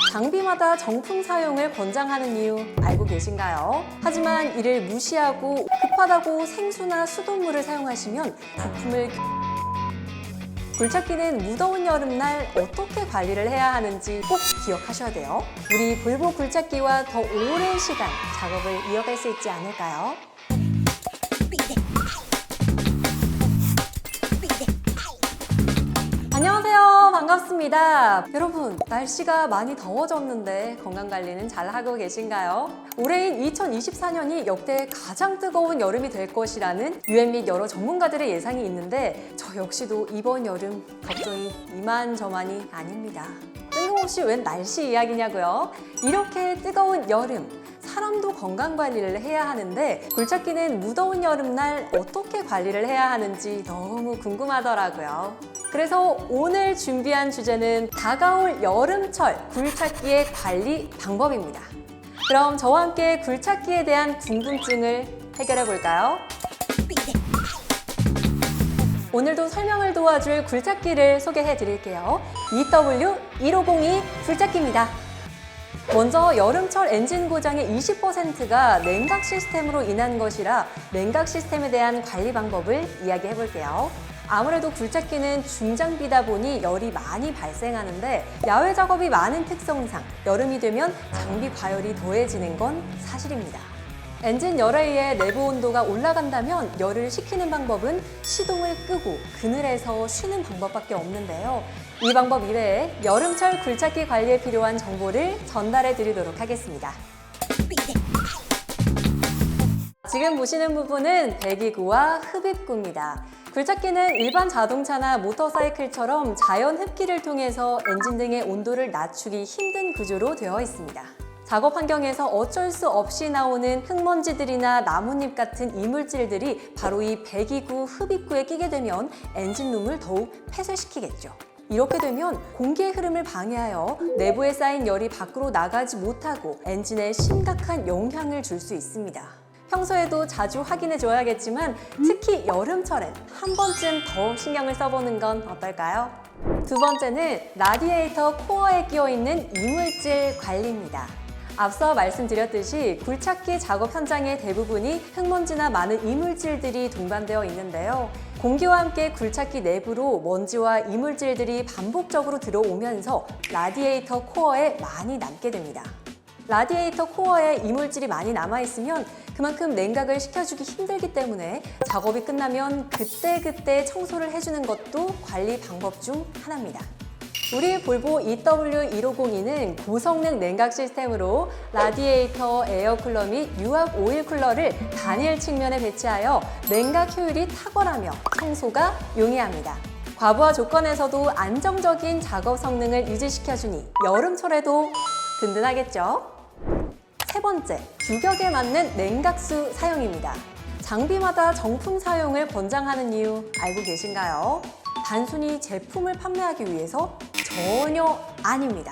장비마다 정품 사용을 권장하는 이유 알고 계신가요? 하지만 이를 무시하고 급하다고 생수나 수돗물을 사용하시면 부품을 굴착기는 무더운 여름날 어떻게 관리를 해야 하는지 꼭 기억하셔야 돼요. 우리 볼보 굴착기와 더 오랜 시간 작업을 이어갈 수 있지 않을까요? 안녕하세요. 반갑습니다. 여러분, 날씨가 많이 더워졌는데 건강관리는 잘하고 계신가요? 올해인 2024년이 역대 가장 뜨거운 여름이 될 것이라는 유엔 및 여러 전문가들의 예상이 있는데 저 역시도 이번 여름 걱정이 이만저만이 아닙니다. 뜬금없이 웬 날씨 이야기냐고요? 이렇게 뜨거운 여름, 사람도 건강관리를 해야 하는데 굴착기는 무더운 여름날 어떻게 관리를 해야 하는지 너무 궁금하더라고요. 그래서 오늘 준비한 주제는 다가올 여름철 굴착기의 관리 방법입니다. 그럼 저와 함께 굴착기에 대한 궁금증을 해결해 볼까요? 오늘도 설명을 도와줄 굴착기를 소개해 드릴게요. EW1502 굴착기입니다. 먼저 여름철 엔진 고장의 20%가 냉각 시스템으로 인한 것이라 냉각 시스템에 대한 관리 방법을 이야기해 볼게요. 아무래도 굴착기는 중장비다 보니 열이 많이 발생하는데 야외 작업이 많은 특성상 여름이 되면 장비 과열이 더해지는 건 사실입니다. 엔진 열에 의해 내부 온도가 올라간다면 열을 식히는 방법은 시동을 끄고 그늘에서 쉬는 방법밖에 없는데요. 이 방법 이외에 여름철 굴착기 관리에 필요한 정보를 전달해 드리도록 하겠습니다. 지금 보시는 부분은 배기구와 흡입구입니다. 굴착기는 일반 자동차나 모터사이클처럼 자연 흡기를 통해서 엔진 등의 온도를 낮추기 힘든 구조로 되어 있습니다. 작업 환경에서 어쩔 수 없이 나오는 흙먼지들이나 나뭇잎 같은 이물질들이 바로 이 배기구, 흡입구에 끼게 되면 엔진룸을 더욱 폐쇄시키겠죠. 이렇게 되면 공기의 흐름을 방해하여 내부에 쌓인 열이 밖으로 나가지 못하고 엔진에 심각한 영향을 줄 수 있습니다. 평소에도 자주 확인해 줘야겠지만 특히 여름철엔 한 번쯤 더 신경을 써보는 건 어떨까요? 두 번째는 라디에이터 코어에 끼어 있는 이물질 관리입니다. 앞서 말씀드렸듯이 굴착기 작업 현장의 대부분이 흙먼지나 많은 이물질들이 동반되어 있는데요. 공기와 함께 굴착기 내부로 먼지와 이물질들이 반복적으로 들어오면서 라디에이터 코어에 많이 남게 됩니다. 라디에이터 코어에 이물질이 많이 남아있으면 그만큼 냉각을 시켜주기 힘들기 때문에 작업이 끝나면 그때그때 청소를 해주는 것도 관리 방법 중 하나입니다. 우리 볼보 EW1502는 고성능 냉각 시스템으로 라디에이터, 에어쿨러 및 유압 오일 쿨러를 단일 측면에 배치하여 냉각 효율이 탁월하며 청소가 용이합니다. 과부하 조건에서도 안정적인 작업 성능을 유지시켜주니 여름철에도 든든하겠죠? 세 번째, 규격에 맞는 냉각수 사용입니다. 장비마다 정품 사용을 권장하는 이유 알고 계신가요? 단순히 제품을 판매하기 위해서? 전혀 아닙니다.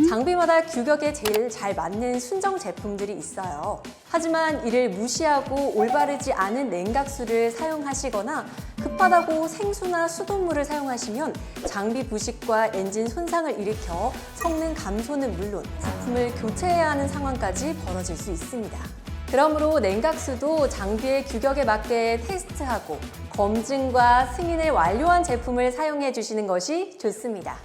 장비마다 규격에 제일 잘 맞는 순정 제품들이 있어요. 하지만 이를 무시하고 올바르지 않은 냉각수를 사용하시거나 급하다고 생수나 수돗물을 사용하시면 장비 부식과 엔진 손상을 일으켜 성능 감소는 물론 부품을 교체해야 하는 상황까지 벌어질 수 있습니다. 그러므로 냉각수도 장비의 규격에 맞게 테스트하고 검증과 승인을 완료한 제품을 사용해 주시는 것이 좋습니다.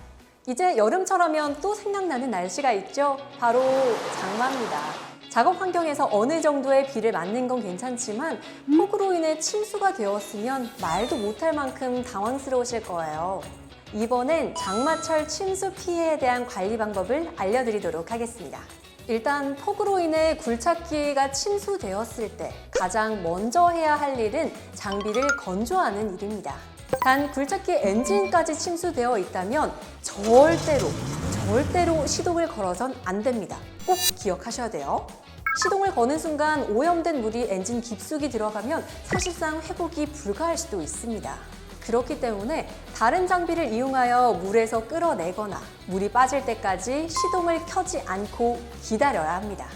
이제 여름철하면 또 생각나는 날씨가 있죠? 바로 장마입니다. 작업 환경에서 어느 정도의 비를 맞는 건 괜찮지만 폭우로 인해 침수가 되었으면 말도 못할 만큼 당황스러우실 거예요. 이번엔 장마철 침수 피해에 대한 관리 방법을 알려드리도록 하겠습니다. 일단 폭우로 인해 굴착기가 침수되었을 때 가장 먼저 해야 할 일은 장비를 건조하는 일입니다. 단 굴착기 엔진까지 침수되어 있다면 절대로 시동을 걸어선 안 됩니다. 꼭 기억하셔야 돼요. 시동을 거는 순간 오염된 물이 엔진 깊숙이 들어가면 사실상 회복이 불가할 수도 있습니다. 그렇기 때문에 다른 장비를 이용하여 물에서 끌어내거나 물이 빠질 때까지 시동을 켜지 않고 기다려야 합니다.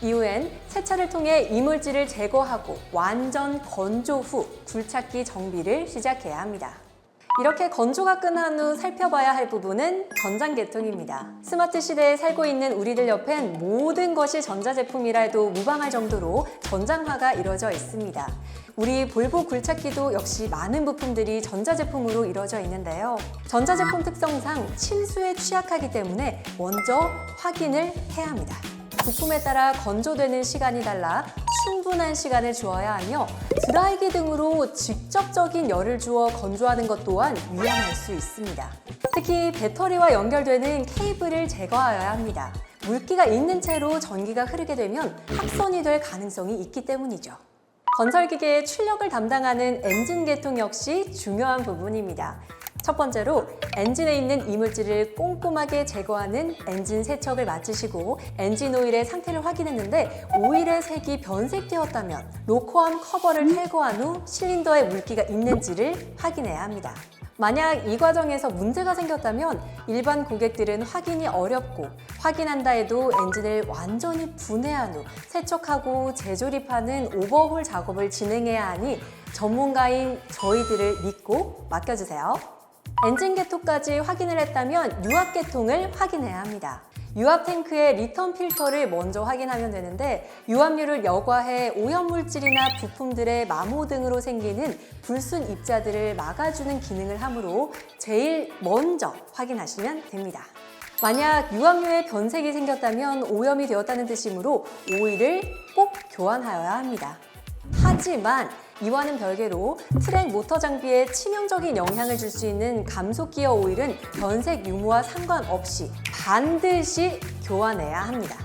이후엔 세차를 통해 이물질을 제거하고 완전 건조 후 굴착기 정비를 시작해야 합니다. 이렇게 건조가 끝난 후 살펴봐야 할 부분은 전장계통입니다. 스마트 시대에 살고 있는 우리들 옆엔 모든 것이 전자제품이라 해도 무방할 정도로 전장화가 이루어져 있습니다. 우리 볼보 굴착기도 역시 많은 부품들이 전자제품으로 이루어져 있는데요. 전자제품 특성상 침수에 취약하기 때문에 먼저 확인을 해야 합니다. 부품에 따라 건조되는 시간이 달라 충분한 시간을 주어야 하며 드라이기 등으로 직접적인 열을 주어 건조하는 것 또한 위험할 수 있습니다. 특히 배터리와 연결되는 케이블을 제거하여야 합니다. 물기가 있는 채로 전기가 흐르게 되면 합선이 될 가능성이 있기 때문이죠. 건설기계의 출력을 담당하는 엔진 계통 역시 중요한 부분입니다. 첫 번째로 엔진에 있는 이물질을 꼼꼼하게 제거하는 엔진 세척을 마치시고 엔진 오일의 상태를 확인했는데 오일의 색이 변색되었다면 로코암 커버를 탈거한 후 실린더에 물기가 있는지를 확인해야 합니다. 만약 이 과정에서 문제가 생겼다면 일반 고객들은 확인이 어렵고 확인한다 해도 엔진을 완전히 분해한 후 세척하고 재조립하는 오버홀 작업을 진행해야 하니 전문가인 저희들을 믿고 맡겨주세요. 엔진 계통까지 확인을 했다면 유압 계통을 확인해야 합니다. 유압 탱크의 리턴 필터를 먼저 확인하면 되는데 유압류를 여과해 오염물질이나 부품들의 마모 등으로 생기는 불순 입자들을 막아주는 기능을 하므로 제일 먼저 확인하시면 됩니다. 만약 유압류에 변색이 생겼다면 오염이 되었다는 뜻이므로 오일을 꼭 교환하여야 합니다. 하지만 이와는 별개로 트랙 모터 장비에 치명적인 영향을 줄 수 있는 감속기어 오일은 변색 유무와 상관없이 반드시 교환해야 합니다.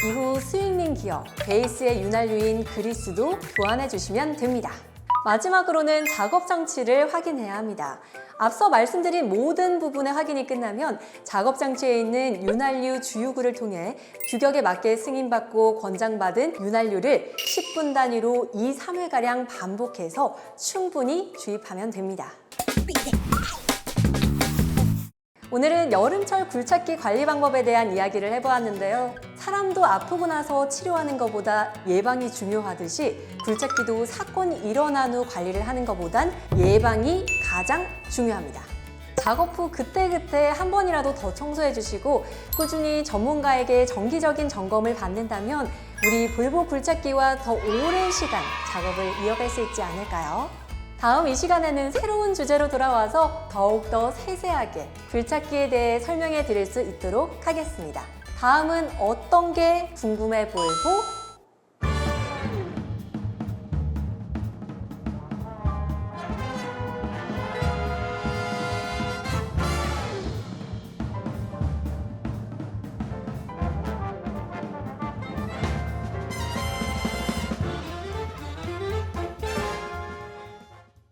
이후 스윙링 기어, 베이스의 윤활유인 그리스도 교환해 주시면 됩니다. 마지막으로는 작업 장치를 확인해야 합니다. 앞서 말씀드린 모든 부분의 확인이 끝나면 작업 장치에 있는 윤활유 주유구를 통해 규격에 맞게 승인받고 권장받은 윤활유를 10분 단위로 2, 3회가량 반복해서 충분히 주입하면 됩니다. 오늘은 여름철 굴착기 관리 방법에 대한 이야기를 해보았는데요. 사람도 아프고 나서 치료하는 것보다 예방이 중요하듯이 굴착기도 사건이 일어난 후 관리를 하는 것보단 예방이 가장 중요합니다. 작업 후 그때그때 한 번이라도 더 청소해 주시고 꾸준히 전문가에게 정기적인 점검을 받는다면 우리 볼보 굴착기와 더 오랜 시간 작업을 이어갈 수 있지 않을까요? 다음 이 시간에는 새로운 주제로 돌아와서 더욱더 세세하게 굴착기에 대해 설명해 드릴 수 있도록 하겠습니다. 다음은 어떤 게 궁금해 볼보